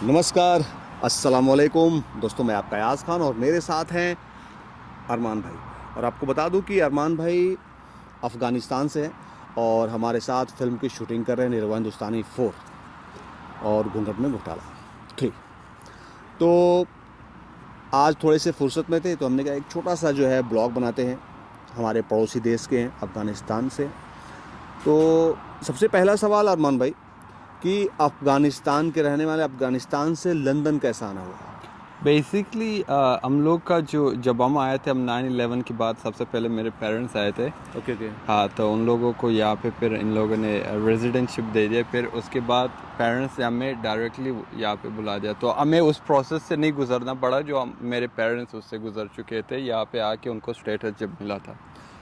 नमस्कार, अस्सलाम वालेकुम दोस्तों। मैं आपका याज़ खान और मेरे साथ हैं अरमान भाई। और आपको बता दूं कि अरमान भाई अफ़गानिस्तान से हैं और हमारे साथ फ़िल्म की शूटिंग कर रहे हैं निर्वा हिंदुस्तानी 4 और घूंघट में घोटाला 3। तो आज थोड़े से फुर्सत में थे तो हमने कहा एक छोटा सा जो है ब्लॉग बनाते हैं। हमारे पड़ोसी देश के हैं अफ़गानिस्तान से। तो सबसे पहला सवाल अरमान भाई कि अफ़गानिस्तान के रहने वाले अफ़गानिस्तान से लंदन कैसा आना हुआ? बेसिकली हम लोग का जो जब हम आए थे, हम 9/11 के बाद सबसे पहले मेरे पेरेंट्स आए थे। Okay okay. हाँ, तो उन लोगों को यहाँ पे फिर इन लोगों ने रेजिडेंटशिप दे दिया। फिर उसके बाद पेरेंट्स ने हमें डायरेक्टली यहाँ पे बुला दिया, तो हमें उस प्रोसेस से नहीं गुजरना पड़ा जो मेरे पेरेंट्स उससे गुजर चुके थे। यहाँ पे आके उनको स्टेटस जब मिला था।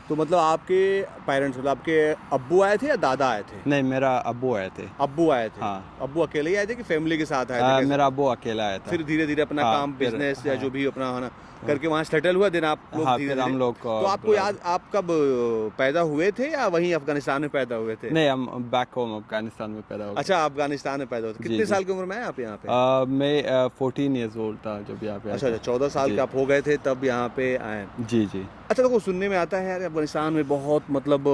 तो मतलब आपके पेरेंट्स मतलब आपके अब्बू आए थे या दादा आए थे? नहीं, मेरा अब्बू आए थे। अब्बू आए थे। हाँ। अब्बू अकेले ही आए थे कि फैमिली के साथ आए थे? कैसे? मेरा अब्बू अकेला आया था। फिर धीरे धीरे अपना हाँ, काम फिर बिजनेस या हाँ, जो भी अपना है ना करके वहाँ सेटल हुआ। दिन आप लोग हाँ, धीरे फिर हम धीरे। लोग को तो आपको याद आप कब पैदा हुए थे या वहीं अफगानिस्तान में पैदा हुए थे? नहीं, हम बैक होम अफगानिस्तान में पैदा हो गए। अच्छा, अफगानिस्तान में पैदा हुए थे। जी, कितने जी। साल की उम्र में आए आप यहाँ पे? मैं 14 ईयर्स ओल्ड था जब यहाँ पे आया अच्छा था। अच्छा, 14 साल जी। के आप हो गए थे तब यहाँ पे आए। जी, जी। अच्छा, देखो सुनने में आता है यार अफगानिस्तान में बहुत मतलब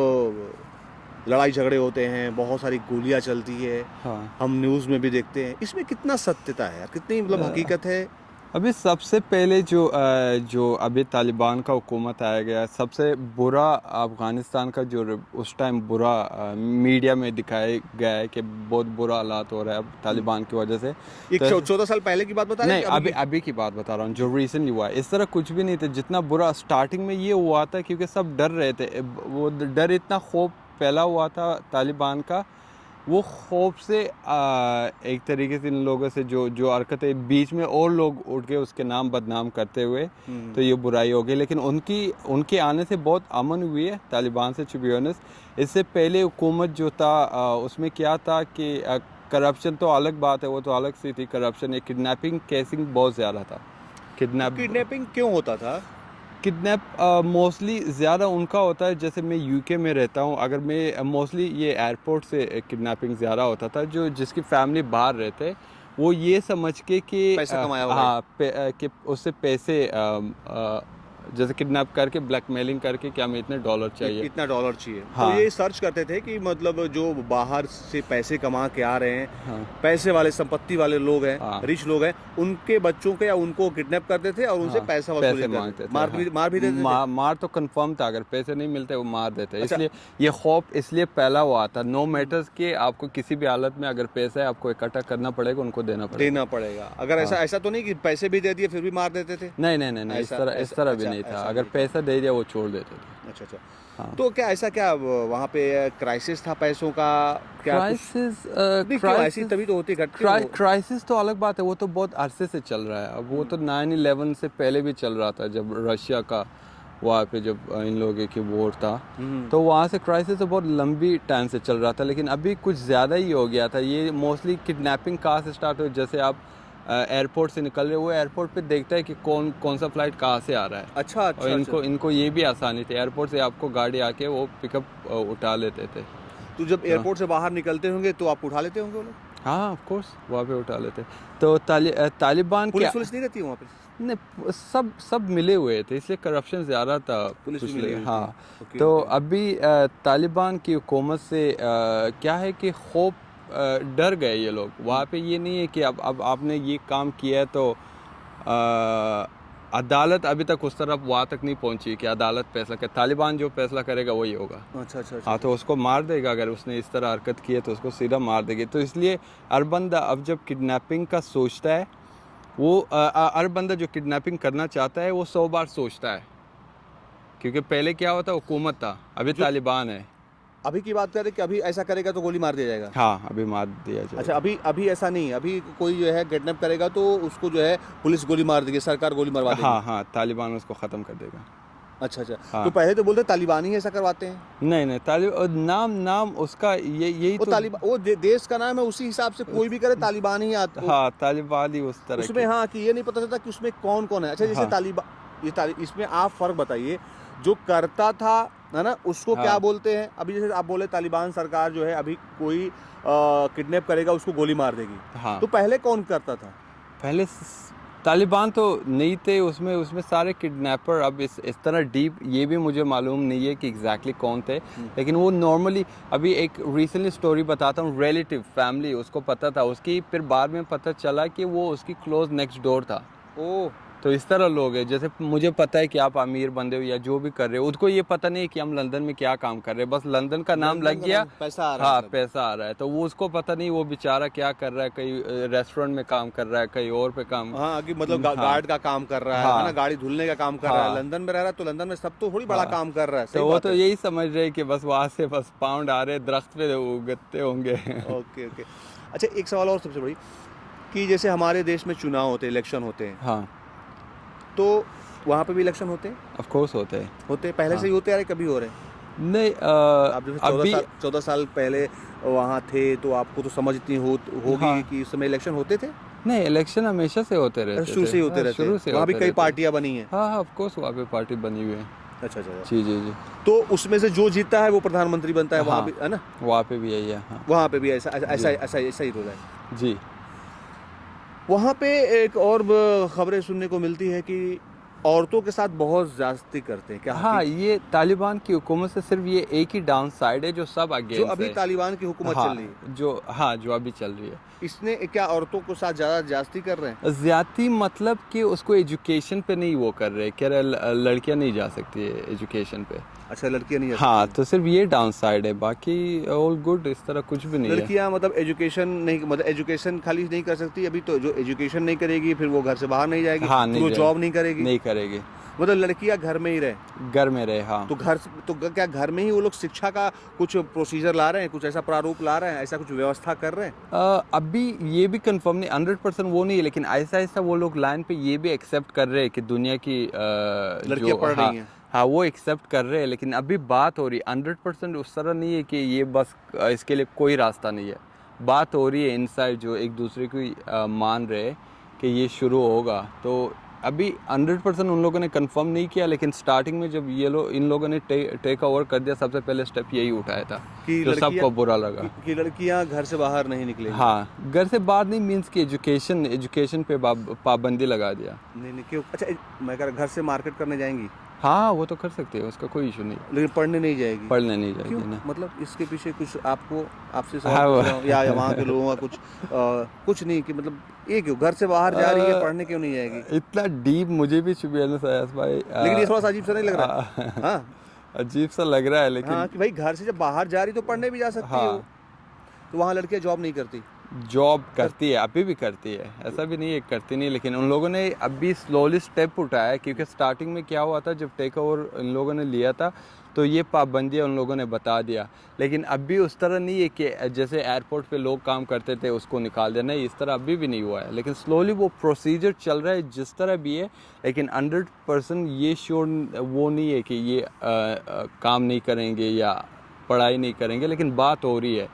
लड़ाई झगड़े होते हैं, बहुत सारी गोलियां चलती है। हाँ। हम न्यूज़ में भी देखते हैं। इसमें कितना सत्यता है यार, कितनी मतलब हकीकत है? अभी सबसे पहले जो अभी तालिबान का हुकूमत आया गया, सबसे बुरा अफ़गानिस्तान का जो उस टाइम बुरा मीडिया में दिखाया गया है कि बहुत बुरा हालात हो रहा है अब तालिबान की वजह से। ये तो 14 साल पहले की बात बता रहे नहीं, हैं कि अभी अभी की बात बता रहा हूँ जो रिसेंटली हुआ है। इस तरह कुछ भी नहीं था जितना बुरा स्टार्टिंग में ये हुआ था, क्योंकि सब डर रहे थे। वो डर, इतना खौफ फैला हुआ था तालिबान का। वो खौफ से एक तरीके से इन लोगों से जो जो हरकतें बीच में और लोग उठ के उसके नाम बदनाम करते हुए, तो ये बुराई हो गई। लेकिन उनके आने से बहुत अमन हुई है तालिबान से, टू बी ऑनेस्ट। इससे पहले हुकूमत जो था उसमें क्या था कि करप्शन तो अलग बात है, वो तो अलग सी थी करप्शन। ये किडनैपिंग केसिंग बहुत ज़्यादा था। किडनैपिंग क्यों होता था? किडनैप मोस्टली ज़्यादा उनका होता है। जैसे मैं यूके में रहता हूँ, अगर मैं मोस्टली ये एयरपोर्ट से किडनैपिंग ज़्यादा होता था। जो जिसकी फैमिली बाहर रहते, वो ये समझ के कि पैसा कमाया होगा। हाँ, कि उससे पैसे जैसे किडनैप करके ब्लैकमेलिंग करके कि हमें इतने डॉलर चाहिए। इतना डॉलर चाहिए। हाँ। तो ये सर्च करते थे कि मतलब जो बाहर से पैसे कमा के आ रहे हैं, हाँ। पैसे वाले संपत्ति वाले लोग हैं, हाँ। रिच लोग हैं, उनके बच्चों के या उनको किडनैप करते थे और उनसे हाँ, पैसा वसूली पैसे करते मांगते थे। थे। मार भी देते थे। मार तो कंफर्म था, अगर पैसे नहीं मिलते वो मार देते। अच्छा। इसलिए ये खौफ इसलिए फैला हुआ था। नो मैटर्स कि आपको किसी भी हालत में अगर पैसा है आपको इकट्ठा करना पड़ेगा, उनको देना पड़ेगा। अगर ऐसा तो नहीं कि पैसे भी दे दिए फिर भी मार देते थे? नहीं नहीं नहीं नहीं, इस तरह भी अच्छा, नहीं था। ऐसा अगर नहीं था। पैसा दे दिया वो छोड़ देते थे। अच्छा अच्छा। हाँ। तो क्या ऐसा क्या वहाँ पे क्राइसिस था पैसों का? क्या कुछ नहीं, क्यों ऐसी तभी तो होती घटती है वो। क्राइसिस तो अलग बात है, वो तो बहुत अरसे से चल रहा है। अब वो तो 9/11 से पहले भी चल रहा था, जब रशिया का वहाँ पे जब इन लोगों की वॉर था, तो वहाँ से क्राइसिस तो बहुत लंबी टाइम से चल रहा था। लेकिन अभी कुछ ज़्यादा ही हो गया था। ये मोस्टली किडनैपिंग कहाँ से स्टार्ट हो, जैसे आप एयरपोर्ट से निकल रहे हो, वो एयरपोर्ट पे देखता है कि कौन सा फ्लाइट कहाँ से आ रहा है। अच्छा और अच्छा। इनको ये भी आसानी थी, एयरपोर्ट से आपको गाड़ी आके वो पिकअप उठा लेते थे। तो जब एयरपोर्ट से बाहर निकलते होंगे तो आप उठा लेते होंगे वो लोग? हाँ, ऑफ कोर्स वहाँ पे उठा लेते। तो तालिबान क्या पुलिस नहीं रहती वहाँ पे? नहीं, सब मिले हुए थे, इसलिए करप्शन ज़्यादा था। पुलिस भी कुछ मिली हुई थी। हाँ। ओके, तो ओके। अभी तालिबान की हुकूमत से क्या है कि खौफ, डर गए ये लोग। वहाँ पे ये नहीं है कि अब आपने ये काम किया है तो अदालत अभी तक उस तरफ वहाँ तक नहीं पहुँची कि अदालत फैसला करे। तालिबान जो फैसला करेगा वही होगा। अच्छा अच्छा हाँ, तो उसको मार देगा। अगर उसने इस तरह हरकत की है तो उसको सीधा मार देगी। तो इसलिए हर बंदा अब जब किडनैपिंग का सोचता है, वो हर बंदा जो किडनैपिंग करना चाहता है वो 100 बार सोचता है। क्योंकि पहले क्या होता, हुकूमत था, अभी तालिबान है। अभी की बात करें कि अभी ऐसा करेगा तो गोली मार दिया जाएगा? हाँ, अभी मार दिया जाएगा। अच्छा, अभी ऐसा नहीं। अभी कोई जो है किडनैप करेगा तो उसको जो है पुलिस गोली मार देगी, सरकार गोली मरवा देगी। हाँ हाँ, तालिबान उसको ख़त्म कर देगा। अच्छा अच्छा। हाँ। तो पहले तो बोलते तालिबान ही ऐसा करवाते हैं। नहीं, नाम उसका यही वो तो। तालिबान वो देश का नाम है, उसी हिसाब से कोई भी करे तालिबान ही आता। हाँ, तालिबान ही उस तरह उसमें हाँ कि ये नहीं पता चलता कि उसमें कौन कौन है। अच्छा, जैसे हाँ। तालिबान इसमें आप फ़र्क बताइए। जो करता था है ना, उसको क्या हाँ। बोलते हैं? अभी जैसे आप बोले तालिबान सरकार जो है अभी कोई किडनैप करेगा उसको गोली मार देगी, हाँ। तो पहले कौन करता था? पहले तालिबान तो नहीं थे उसमें उसमें सारे किडनैपर। अब इस तरह डीप ये भी मुझे मालूम नहीं है कि एग्जैक्टली कौन थे, लेकिन वो नॉर्मली अभी एक रिसेंटली स्टोरी बताता हूँ। रिलेटिव फैमिली उसको पता था उसकी, फिर बाद में पता चला कि वो उसकी क्लोज नेक्स्ट डोर था। ओह, तो इस तरह लोग हैं, जैसे मुझे पता है कि आप अमीर बंदे हो या जो भी कर रहे हो, उसको ये पता नहीं है कि हम लंदन में क्या काम कर रहे हैं, बस लंदन का नाम लंदन लग का गया, नाम, पैसा आ रहा है हाँ मतलब। पैसा आ रहा है, तो वो उसको पता नहीं वो बेचारा क्या कर रहा है, कहीं रेस्टोरेंट में काम कर रहा है, कहीं और पे काम। हाँ, कि मतलब हाँ गार्ड का काम कर रहा है हाँ ना, गाड़ी धुलने का काम कर रहा है। हाँ लंदन में रह रहा है तो लंदन में सब तो थोड़ी बड़ा हाँ। काम कर रहा है, सही तो वो बात तो है। यही समझ रहे हैं कि बस वहाँ से बस पाउंड आ रहे दरख्त पे उगते होंगे। Okay okay. अच्छा, एक सवाल और सबसे बड़ी, कि जैसे हमारे देश में चुनाव होते हैं, इलेक्शन होते हैं, हाँ तो वहाँ पे भी इलेक्शन होते हैं? ऑफ कोर्स होते हैं। होते हैं, पहले हाँ। से ही होते आ रहे, कभी हो रहे हैं? नहीं आप जैसे अभी 14 साल पहले वहाँ थे तो आपको तो समझ इतनी होगी हाँ कि इस समय इलेक्शन होते थे? नहीं, इलेक्शन हमेशा से होते रहते शुरू थे। से ही होते हाँ, रहते शुरू हैं, से वहाँ भी होते कई रहते हैं। पार्टियां बनी हैं। हाँ हाँ ऑफ कोर्स वहाँ पे पार्टी बनी हुई है। अच्छा अच्छा। जी जी जी। तो उसमें से जो जीतता है वो प्रधानमंत्री बनता है, वहाँ हाँ भी है ना? वहाँ पे भी यही है। हाँ वहाँ पे भी ऐसा ऐसा जी ऐसा ऐसा ही रोल है। जी। वहाँ पे एक और खबरें सुनने को मिलती है कि औरतों के साथ बहुत ज्यादती करते हैं, क्या हाँ हकीकत? ये तालिबान की हुकूमत से सिर्फ ये एक ही डाउन साइड है जो सब जो अगेंस्ट अभी है। तालिबान की हुकूमत हाँ चल रही है, जो अभी चल रही है। इसने क्या औरतों के साथ ज्यादा ज्यादती कर रहे हैं? ज्यादती मतलब कि उसको एजुकेशन पे नहीं वो कर रहे, कह रहे लड़कियां नहीं जा सकती है एजुकेशन पे। अच्छा, लड़कियां नहीं जा हाँ सकती? तो सिर्फ ये डाउन साइड है, बाकी ऑल गुड, इस तरह कुछ भी नहीं है। लड़कियां मतलब एजुकेशन नहीं, मतलब एजुकेशन खाली नहीं कर सकती अभी, तो जो एजुकेशन नहीं करेगी फिर वो घर से बाहर नहीं जाएगी, हाँ फिर नहीं वो जाएगी। जॉब नहीं करेगी, नहीं करेगी, मतलब लड़कियां घर में ही रहे। घर में रहे। हाँ तो क्या घर में ही वो लोग शिक्षा का कुछ प्रोसीजर ला रहे हैं, कुछ ऐसा प्रारूप ला रहे हैं, ऐसा कुछ व्यवस्था कर रहे हैं? अभी ये भी कंफर्म नहीं, 100% वो नहीं है, लेकिन ऐसा ऐसा वो लोग लाइन पे ये भी एक्सेप्ट कर रहे हैं कि दुनिया की लड़कियां पढ़ हाँ रही हैं? हाँ वो एक्सेप्ट कर रहे हैं, लेकिन अभी बात हो रही है 100% उस तरह नहीं है कि ये बस इसके लिए कोई रास्ता नहीं है। बात हो रही है इनसाइड जो एक दूसरे को मान रहे कि ये शुरू होगा। तो अभी 100% उन लोगों ने कंफर्म नहीं किया, लेकिन स्टार्टिंग में जब ये इन लोगों ने टेक ओवर कर दिया, सबसे पहले स्टेप यही उठाया था कि जो सबको बुरा लगा कि लड़कियां घर से बाहर नहीं निकलेंगी। हाँ घर से बाहर नहीं मीन्स कि एजुकेशन पे पाबंदी लगा दिया। नहीं नहीं, क्यों? अच्छा, मैं कह रहा घर से मार्केट करने जाएंगी, हाँ वो तो कर सकते हैं, उसका कोई इशू नहीं, लेकिन पढ़ने नहीं जाएगी? पढ़ने नहीं क्यों? जाएगी ना। मतलब इसके पीछे कुछ आपसे हाँ, सवाल पूछ रहा हूँ, या वहाँ के लोगों का कुछ नहीं, कि मतलब ये क्यों घर से बाहर जा रही है, पढ़ने क्यों नहीं जाएगी? इतना डीप मुझे भी चुबियन सयास भाई, लेकिन ये थोड़ा सा अजीब सा नहीं लग रहा है? हाँ अजीब सा लग रहा है, लेकिन हाँ, कि भाई घर से जब बाहर जा रही तो पढ़ने भी जा सकती हाँ। हो, तो वहाँ लड़कियाँ जॉब नहीं करती? जॉब करती है, अभी भी करती है, ऐसा भी नहीं है करती नहीं, लेकिन उन लोगों ने अभी स्लोली स्टेप उठाया है, क्योंकि स्टार्टिंग में क्या हुआ था जब टेक ओवर इन लोगों ने लिया था तो ये पाबंदियाँ उन लोगों ने बता दिया, लेकिन अभी उस तरह नहीं है कि जैसे एयरपोर्ट पे लोग काम करते थे उसको निकाल देना, इस तरह अभी भी नहीं हुआ है, लेकिन स्लोली वो प्रोसीजर चल रहा है जिस तरह भी है, लेकिन 100% ये श्योर वो नहीं है कि ये काम नहीं करेंगे या पढ़ाई नहीं करेंगे, लेकिन बात हो रही है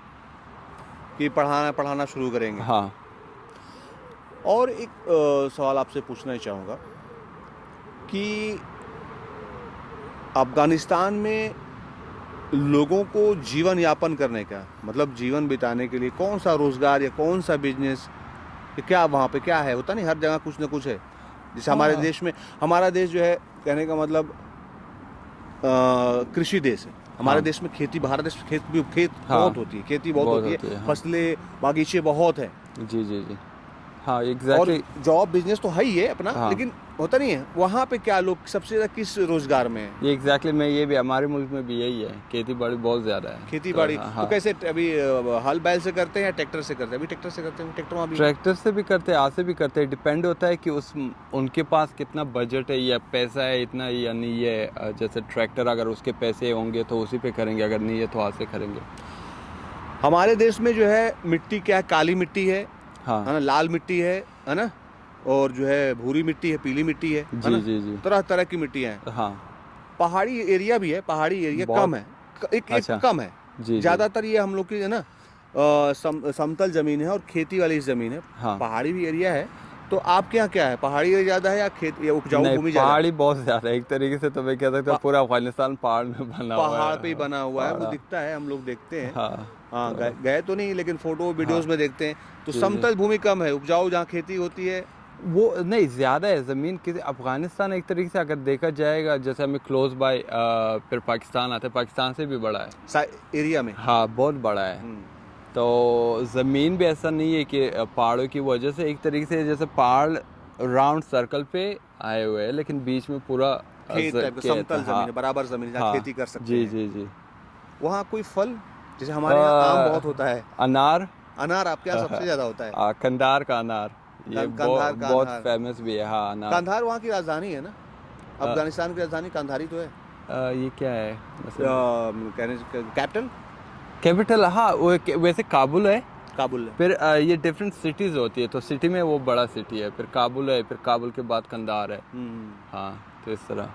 कि पढ़ाना शुरू करेंगे। हाँ। और एक सवाल आपसे पूछना चाहूँगा कि अफ़गानिस्तान में लोगों को जीवन यापन करने का, मतलब जीवन बिताने के लिए कौन सा रोज़गार या कौन सा बिजनेस, क्या वहाँ पे क्या है? होता नहीं हर जगह कुछ ना कुछ है, जैसे हमारे हाँ। देश में, हमारा देश जो है कहने का मतलब कृषि देश है हमारे हाँ। देश में, खेती, भारत देश में खेत हाँ। बहुत होती है, खेती बहुत होती है, हाँ। फसलें बागीचे बहुत हैं, जी जी जी हाँ और एग्जैक्टली। जॉब बिजनेस तो है ही है अपना, हाँ। लेकिन होता नहीं है वहाँ पे क्या लोग सबसे ज़्यादा किस रोजगार में है? ये एग्जैक्टली मैं ये भी हमारे मुल्क में भी यही है, खेती बाड़ी बहुत ज़्यादा है। खेती बाड़ी तो, तो हाँ, कैसे अभी हल बैल से करते हैं या ट्रैक्टर से करते हैं? अभी ट्रैक्टर से करते हैं, ट्रैक्टर वहाँ भी ट्रैक्टर से भी करते हैं, हाथ से भी करते हैं, डिपेंड होता है कि उनके पास कितना बजट है या पैसा है इतना या नहीं है। जैसे ट्रैक्टर अगर उसके पैसे होंगे तो उसी पे करेंगे, अगर नहीं है तो हाथ से करेंगे। हमारे देश में जो है मिट्टी क्या है, काली मिट्टी है हाँ ना, लाल मिट्टी है ना, और जो है भूरी मिट्टी है, पीली मिट्टी है जी ना, जी जी तरह तरह की मिट्टियाँ हैं। हाँ पहाड़ी एरिया भी है, पहाड़ी एरिया बहुत- कम है, एक अच्छा। कम है। जी जी ज़्यादातर ये हम लोग की है ना समतल ज़मीन है और खेती वाली ज़मीन है। हाँ पहाड़ी भी एरिया है तो आपके यहाँ क्या है, पहाड़ी एरिया ज़्यादा है या खेत या उपजाऊ नहीं, भूमि ज़्यादा है? पहाड़ी बहुत ज़्यादा है, एक तरीके से तो मैं कह सकता हूँ पूरा अफगानिस्तान पहाड़ में बना हुआ पहाड़ है। पे ही बना हुआ है, वो पहाड़, दिखता है, हम लोग देखते हैं। हाँ हाँ, गए तो नहीं, लेकिन फोटो वीडियोस हाँ में देखते हैं। तो जी जी। समतल भूमि कम है, उपजाऊ जहाँ खेती होती है। वो नहीं, ज़्यादा है ज़मीन किसी अफगानिस्तान एक तरीके से अगर देखा जाएगा, जैसे हमें क्लोज बाय फिर पाकिस्तान आता है, पाकिस्तान से भी बड़ा है। एरिया में। हाँ, बहुत बड़ा है। हम्म, तो ज़मीन भी ऐसा नहीं है कि पहाड़ों की वजह से, एक तरीके से जैसे पहाड़ राउंड सर्कल पे आए हुए हैं, लेकिन बीच में पूरा खेत टाइप का, खेत समतल है। जमीन हाँ है, बराबर जमीन जहाँ हाँ खेती कर सकते जी हैं। जी जी। वहाँ कोई फल, जैसे हमारे यहाँ आम बहुत होता है, अनार, अनार आपके यहाँ सबसे ज्यादा होता है। कंधार का अनार, ये कंधार का बहुत अनार। फेमस भी है। हाँ, अनार। कंधार वहाँ की राजधानी है ना, अफगानिस्तान की राजधानी कंधार ही तो है। ये क्या है कैपिटल कैपिटल? हाँ, वैसे काबुल है। काबुल है। फिर ये डिफरेंट सिटीज़ होती है, तो सिटी में वो बड़ा सिटी है, फिर काबुल है, फिर काबुल के बाद कंधार है। हाँ, तो इस तरह।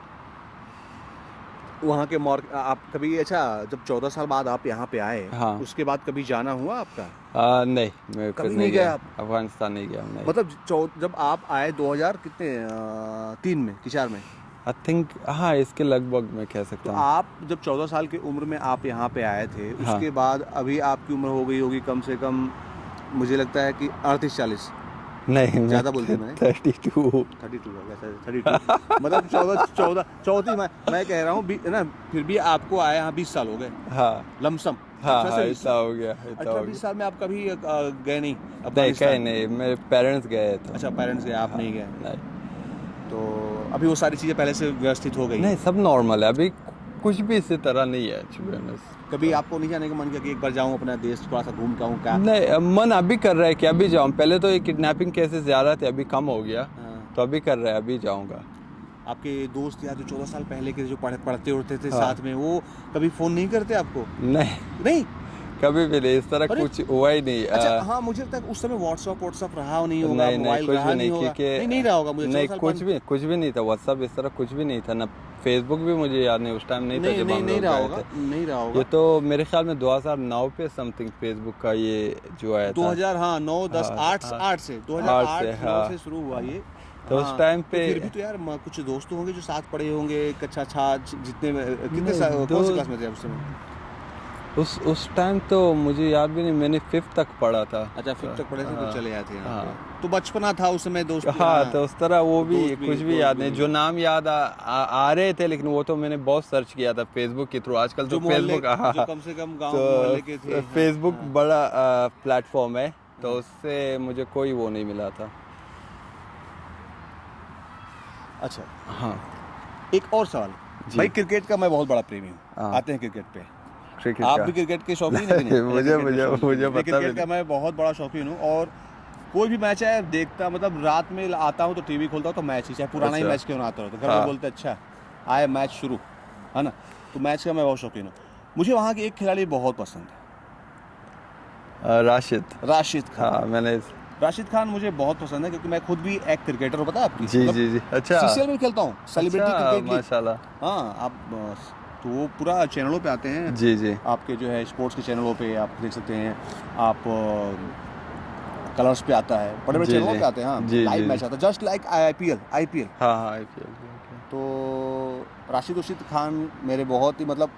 वहाँ के आप कभी, अच्छा जब 14 साल बाद आप यहाँ पे आए, हाँ। उसके बाद कभी जाना हुआ आपका? नहीं, मैं फिर कभी नहीं नहीं गए गया आप? अफगानिस्तान, नहीं गया नहीं। मतलब जब आप आए 2000 कितने 3 में कि 4 में, आई थिंक, हाँ, इसके लगभग मैं कह तो सकता हूँ। आप जब 14 साल की उम्र में आप यहाँ पे आए थे, हाँ। उसके बाद अभी आपकी उम्र हो गई होगी कम से कम, मुझे लगता है कि 38-40। नहीं, ज़्यादा बोल दिया मैंने। 32। 32 हो गया, 32 मतलब 14 मैं कह रहा हूँ ना, फिर भी आपको आए यहाँ 20 साल हो गए हाँ लमसम। हाँ 18 हाँ, से 20 ऐसा हो गया, ऐसा हो 18-20 गया। साल में आप कभी गए नहीं नहीं, अफगानिस्तान? कहीं नहीं, मेरे पेरेंट्स गए तो। अच्छा, पेरेंट्स गए, आप नहीं गए। नहीं तो अभी वो सारी चीज़ें पहले से व्यवस्थित हो गई हैं। नहीं, सब नॉर्मल है अभी, कुछ भी इसी तरह नहीं है to be honest। कभी आपको नहीं जाने का मन किया कि एक बार जाऊँ अपना देश थोड़ा सा घूम के आऊँ क्या? नहीं, मन अभी कर रहा है कि अभी जाऊँ। पहले तो ये किडनैपिंग केसेस ज़्यादा थे, अभी कम हो गया, हाँ। तो अभी कर रहा है, अभी जाऊँगा। आपके दोस्त या जो 14 साल पहले के जो पढ़ते उड़ते थे हाँ। साथ में, वो कभी फ़ोन नहीं करते आपको? नहीं, नहीं? कभी भी नहीं, इस तरह अरे! कुछ हुआ ही नहीं। अच्छा, हाँ, मुझे लगता है उस समय व्हाट्सएप रहा नहीं होगा, नहीं नहीं, मोबाइल कुछ रहा भी नहीं नहीं, होगा। क्योंकि नहीं रहा होगा, मुझे 14 नहीं, साल कुछ भी नहीं था। व्हाट्सअप इस तरह कुछ भी नहीं था, ना फेसबुक भी मुझे याद नहीं, उस टाइम नहीं था जब हम नहीं लोग रहा गए होगा, थे। नहीं रहा होगा। ये तो मेरे ख्याल में 2009 पे समथिंग फेसबुक का ये जो आया था। 2000, हाँ, 9, 10, हाँ, 8 हाँ। 8 से 2008 से, 9 हाँ। से शुरू हुआ ये। तो उस टाइम तो पे फिर भी तो यार कुछ दोस्त होंगे जो साथ पढ़े होंगे, कक्षा जितने कितने नहीं, कौन सी क्लास में थे आप उस समय? उस टाइम तो मुझे याद भी नहीं, मैंने 5th तक पढ़ा था। अच्छा, 5th तक पढ़े थे, तो हाँ, चले आते हैं यहाँ हाँ। पे। तो बचपना था उस समय, दोस्त हाँ, तो उस तरह वो भी दोस्त कुछ भी याद नहीं। जो नाम याद आ रहे थे, लेकिन वो तो मैंने बहुत सर्च किया था फेसबुक के थ्रू। आजकल तो फेसबुक, जो कम से कम गांव मोहल्ले के थे। तो फेसबुक बड़ा प्लेटफॉर्म है, तो उससे मुझे कोई वो नहीं मिला था। अच्छा, हाँ, एक और सवाल भाई, क्रिकेट का मैं बहुत बड़ा प्रेमी हूँ। हाँ। आते हैं क्रिकेट पे। क्रिकेट आप का भी क्रिकेट के शौकीन हैं कि नहीं? मुझे पता भी क्रिकेट का मैं बहुत बड़ा शौकीन हूँ, और कोई भी मैच है देखता, मतलब रात में आता हूँ तो टीवी खोलता हूँ तो मैच ही, चाहे पुराना ही अच्छा। मैच क्यों ना आता हो, तो घर में हाँ। बोलते अच्छा आए मैच शुरू, है ना? तो मैच का मैं बहुत शौकीन हूँ। मुझे वहाँ के एक खिलाड़ी बहुत पसंद है, राशिद खान। हाँ, मैंने राशिद खान मुझे बहुत पसंद है, क्योंकि मैं खुद भी एक क्रिकेटर हूँ, पता है आपकी? जी जी जी। अच्छा, सीसीएल में खेलता हूँ, सेलिब्रिटी अच्छा, क्रिकेट लीग। माशाल्लाह। हाँ, आप तो वो पूरा चैनलों पे आते हैं। जी जी। आपके जो है स्पोर्ट्स के चैनलों पे आप देख सकते हैं, आप कलर्स पे आता है, बड़े बड़े जी, चैनलों जी। पे आते हैं। हाँ, जी, लाइव जी, मैच आता है, जस्ट लाइक आईपीएल। हाँ हाँ, IPL। तो राशिद खान मेरे बहुत ही मतलब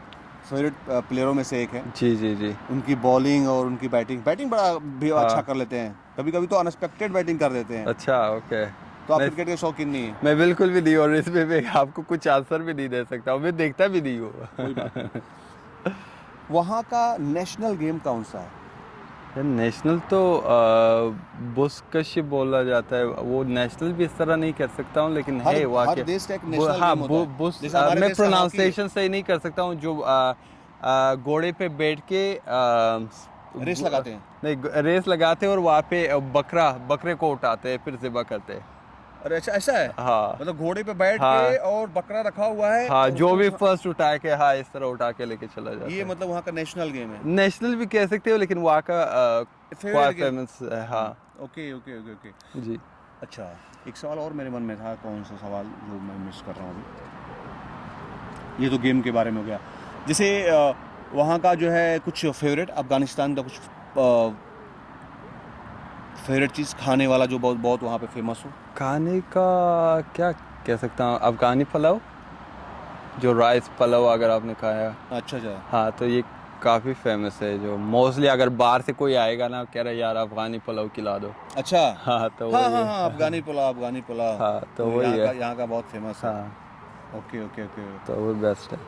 फेवरेट प्लेयरों में से एक है। जी जी जी। उनकी बॉलिंग और उनकी बैटिंग बड़ा भी हाँ। अच्छा कर लेते हैं, कभी कभी तो अनएक्सपेक्टेड बैटिंग कर देते हैं। अच्छा, ओके। तो आप नहीं, क्रिकेट के शौकीन नहीं है? मैं बिल्कुल भी नहीं, और इसमें मैं आपको कुछ आंसर भी नहीं दे सकता हूँ, मैं देखता भी नहीं हूँ। कोई बात नहीं। वहाँ का नेशनल गेम कौन सा है? नेशनल तो बुस्कश बोला जाता है, वो नेशनल भी इस तरह नहीं कर सकता हूँ, लेकिन है हर वाकई। देश का एक नेशनल हाँ, गेम होता है। जैसे हमारे मैं देश का हॉकी है। प्रोनाउंसिएशन सही नहीं कर सकता हूँ, जो घोड़े पे बैठ के रेस लगाते हैं। नहीं, रेस लगाते हैं और वहाँ पे बकरे को उठाते हैं, फिर ज़िबा करते हैं। अरे अच्छा, ऐसा है? हाँ मतलब घोड़े पे बैठ हाँ। के और बकरा रखा हुआ है। हाँ, तो जो भी उसको- फर्स्ट उठा के, हाँ, इस तरह उठा के लेके चला जाता ये है। मतलब वहाँ का नेशनल गेम है, नेशनल भी कह सकते हो, लेकिन वहाँ का फेवरेट गेम। फेमस है। हाँ ओके ओके ओके ओके। जी। अच्छा, एक सवाल और मेरे मन में था, कौन सा सवाल जो मैं मिस कर रहा हूँ अभी? ये तो गेम के बारे में हो गया। जैसे वहाँ का जो है कुछ फेवरेट, अफगानिस्तान का कुछ फेवरेट चीज़ खाने वाला जो बहुत बहुत वहाँ पे फेमस हो? खाने का क्या कह सकता हूँ, अफ़गानी पुलाव, जो राइस पुलाव अगर आपने खाया। अच्छा अच्छा। हाँ, तो ये काफ़ी फेमस है, जो मोस्टली अगर बाहर से कोई आएगा ना, कह रहा है यार अफ़गानी पुलाव खिला दो। अच्छा। हाँ, तो हाँ वही हाँ है। हाँ, अफ़गानी पुलाव, अफ़गानी पुलाव। हाँ, तो वही है। यहाँ का बहुत फेमस है। हाँ, ओके ओके ओके। तो वो बेस्ट है।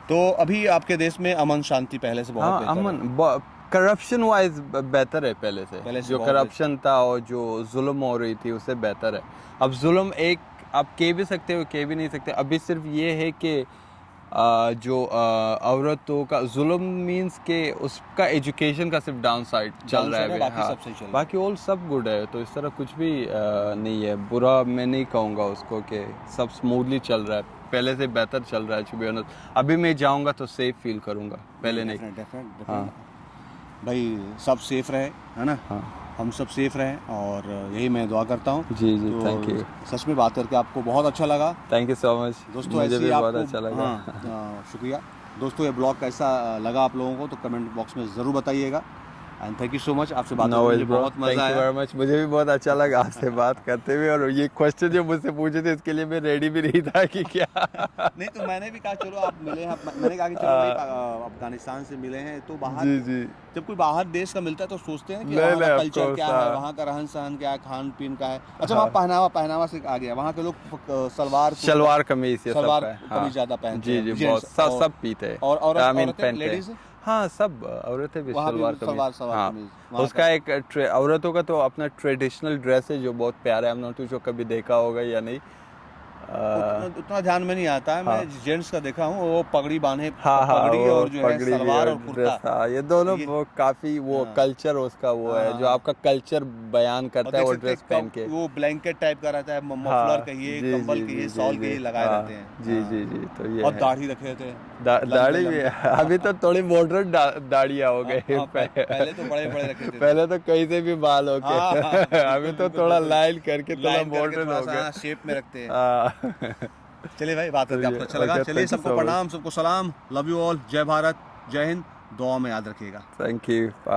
तो अभी आपके देश में अमन शांति पहले से बहुत हाँ, बेहतर है? अमन करप्शन वाइज बेहतर है पहले से। पहले से जो बहुत करप्शन था और जो जुल्म हो रही थी उससे बेहतर है। अब जुल्म एक आप कह भी सकते हो, कह भी नहीं सकते। अभी सिर्फ ये है कि जो औरतों का जुल्म मींस के उसका एजुकेशन का सिर्फ डाउन साइड चल रहा है अभी। बाकी हाँ, सब सही चल रहा है। बाकी ऑल सब गुड है, तो इस तरह कुछ भी नहीं है। बुरा मैं नहीं कहूँगा उसको, कि सब स्मूथली चल रहा है, पहले से बेहतर चल रहा है। टू बी ऑनेस्ट, अभी मैं जाऊँगा तो सेफ फील करूँगा, पहले नहीं। डेफिनेट हाँ भाई, सब सेफ रहे, है ना? हाँ हम सब सेफ रहें, और यही मैं दुआ करता हूँ। जी जी, तो थैंक यू, सच में बात करके आपको बहुत अच्छा लगा थैंक यू सो मच। दोस्तों। मुझे ऐसे भी ही बहुत आपको अच्छा लगा। हाँ शुक्रिया दोस्तों। ये ब्लॉग कैसा लगा आप लोगों को तो कमेंट बॉक्स में ज़रूर बताइएगा। And thank you so much, आपसे बात नो करके वरीज मुझे ब्रो, बहुत थैंक मज़ा यू आया। Very much. मुझे भी बहुत अच्छा लगा आपसे बात करते हुए, और ये क्वेश्चन जो मुझसे पूछे थे इसके लिए मैं रेडी भी नहीं था कि क्या। नहीं तो मैंने भी कहा चलो आप मिले हैं, मैंने कहा कि चलो भाई अफगानिस्तान से मिले हैं, तो बाहर जी जी, जब कोई बाहर देश का मिलता है तो सोचते हैं कि नहीं, वहाँ का नहीं, of कल्चर course, क्या है, हाँ। वहाँ का रहन सहन क्या है, खान पीन का है। अच्छा हाँ। वहाँ पहनावा से आ गया, वहाँ के लोग सलवार शलवार कमीज ये सब सलवार का है। कमीज हाँ। ज़्यादा पहनते जी हैं जी, जेंट्स, बहुत सब पीते हैं। और I mean, औरतें पहनते हैं। लेडीज हाँ, सब औरतें भी वहाँ भी सलवार सलवार कमीज। सलवार हाँ, कमीज वहाँ उसका एक औरतों का तो अपना ट्रेडिशनल ड्रेस है जो बहुत प्यारा है। हम नोट जो कभी देखा होगा या नहीं। उतना ध्यान में नहीं आता है। हाँ मैं जेंट्स का देखा हूँ, वो पगड़ी बांधे, हाँ हाँ, पगड़ी वो और जो है पगड़ी भी सलवार और और ड्रेस, कुर्ता। हाँ, ये दोनों ये वो काफी वो हाँ कल्चर उसका वो हाँ है, जो हाँ। आपका कल्चर बयान और करता है देख वो सकते हैं ड्रेस पहन के। वो ब्लैंकेट टाइप का रहता है, मफलर हाँ कहिए, जी कंबल जी कहिए, जी जी शॉल जी, कहिए, लगाए हाँ रहते हैं। जी हाँ। जी जी, तो ये और है। दाढ़ी रखे थे, लंबे दाढ़ी भी लंबे। है। अभी तो थोड़ी मॉडर्न दाढ़ियाँ हो गए। हाँ, पहले तो बड़े बड़े रखे थे। पहले तो कहीं से भी बाल हो के। हाँ हाँ, अभी बिल्कुल तो बिल्कुल थोड़ा बिल्कुल। लाइन करके थोड़ा लाइन करके मॉडर्न थोड़ा हो सा गए। शेप में रखते हैं। हाँ। चलिए भाई, बात करके आपको चलिए, अच्छा लगा। ओके, चलिए, थैंक यू सबको सो मच, प्रणाम, सबको सलाम, लव यू ऑल, जय भारत, जय हिंद, दुआ में याद रखिएगा। Thank you.